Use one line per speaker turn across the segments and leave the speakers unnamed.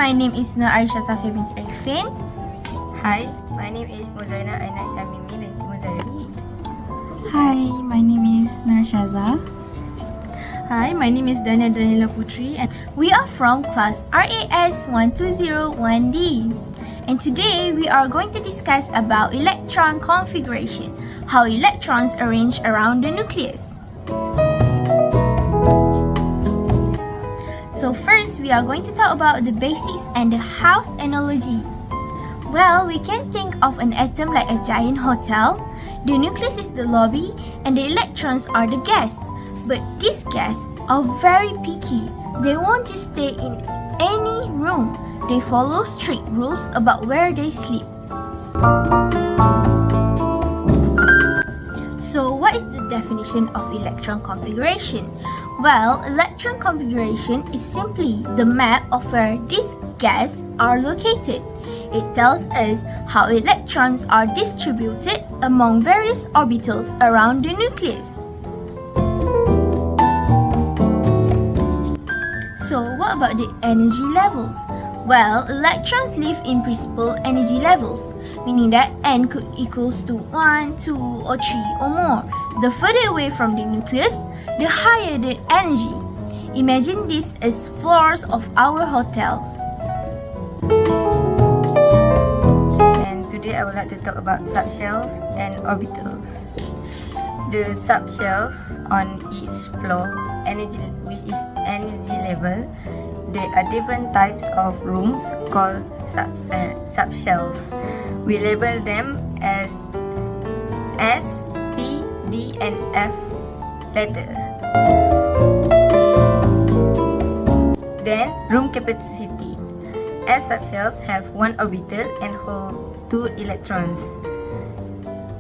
my name is ARISYA SAFIYA binti ARIFIN.
Hi, my name is MUZAINAH SYAMIMI binti MUZAIRI.
Hi, my name is SYAZA.
Hi, my name is Daniella Putri, and
We are from class RAS 1201D. And today we are going to discuss about electron configuration, how electrons arrange around the nucleus. So first, we are going to talk about the basics and the house analogy. Well, we can think of an atom like a giant hotel. The nucleus is the lobby and the electrons are the guests. But these guests are very picky. They won't just stay in any room. They follow strict rules about where they sleep. So what is the definition of electron configuration? Well, electron configuration is simply the map of where these guests are located. It tells us how electrons are distributed among various orbitals around the nucleus. So what about the energy levels? Well, electrons live in principal energy levels, meaning that n could equals to 1, 2 or 3 or more. The further away from the nucleus, the higher the energy. Imagine this as floors of our hotel.
And today I would like to talk about subshells and orbitals. The subshells on each floor, which is energy level, there are different types of rooms called subshells. We label them as S, P, D and F letter. Then room capacity. S subshells have 1 orbital and hold 2 electrons.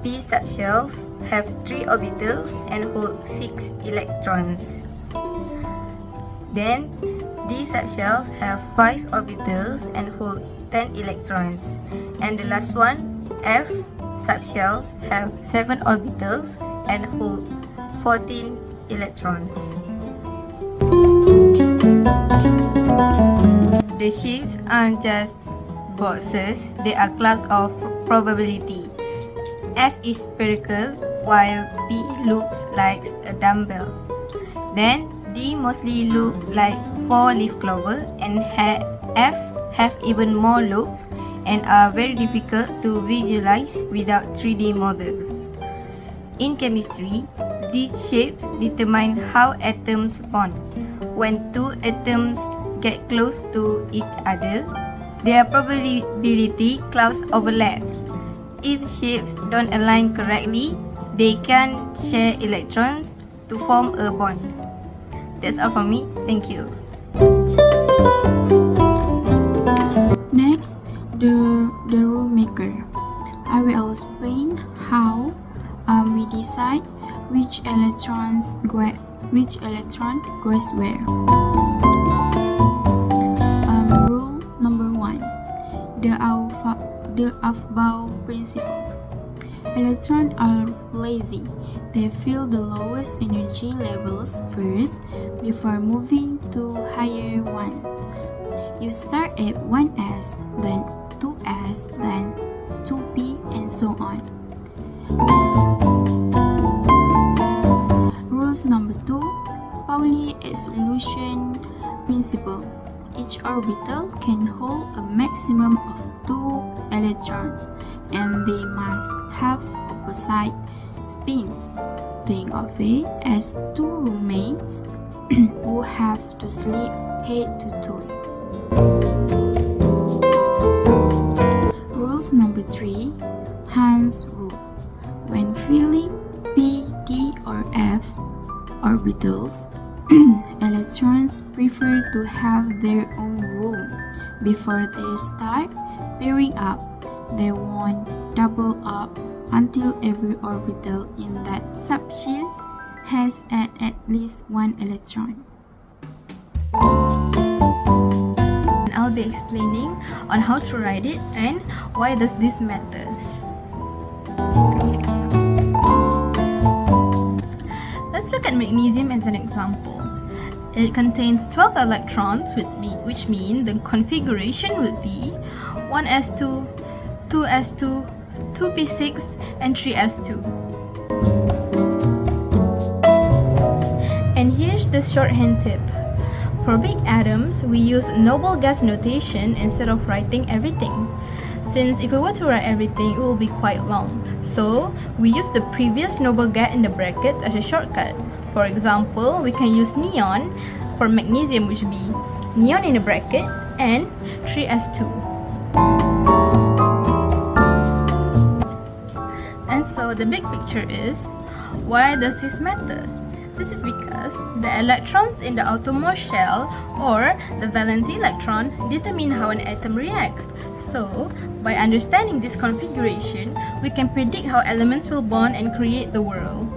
P subshells have 3 orbitals and hold 6 electrons. Then D subshells have 5 orbitals and hold 10 electrons. And the last one, F subshells have 7 orbitals and hold 14 electrons. The shapes aren't just boxes, they are class of probability. S is spherical while P looks like a dumbbell. Then D mostly look like 4 leaf clover, and F have even more loops and are very difficult to visualize without 3D models. In chemistry, these shapes determine how atoms bond. When 2 atoms get close to each other, their probability clouds overlap. If shapes don't align correctly, they can share electrons to form a bond. That's all from me. Thank you.
Next, the rule maker. I will explain how we decide which electron goes where. Rule number 1. The Aufbau principle. Electrons are lazy. They fill the lowest energy levels first before moving to higher ones. You start at 1s, then 2s, then 2p, and so on. Rules number 2. Pauli exclusion principle. Each orbital can hold a maximum of 2 electrons, and they must have opposite spins. Think of it as 2 roommates who have to sleep head to toe. Rules number 3. Hans rule. When filling P, D or F orbitals, electrons prefer to have their own room before they start pairing up. They won't double up until every orbital in that subshell has at least 1 electron.
and I'll be explaining on how to write it and why does this matters. Let's look at magnesium as an example. It contains 12 electrons, which mean the configuration would be 1s2, 2s2, 2p6, and 3s2. And here's the shorthand tip. For big atoms, we use noble gas notation instead of writing everything. Since if we were to write everything, it will be quite long. So, we use the previous noble gas in the bracket as a shortcut. For example, we can use neon for magnesium, which would be neon in the bracket and 3s2. And so the big picture is, why does this matter? This is because the electrons in the outermost shell or the valence electron determine how an atom reacts. So, by understanding this configuration, we can predict how elements will bond and create the world.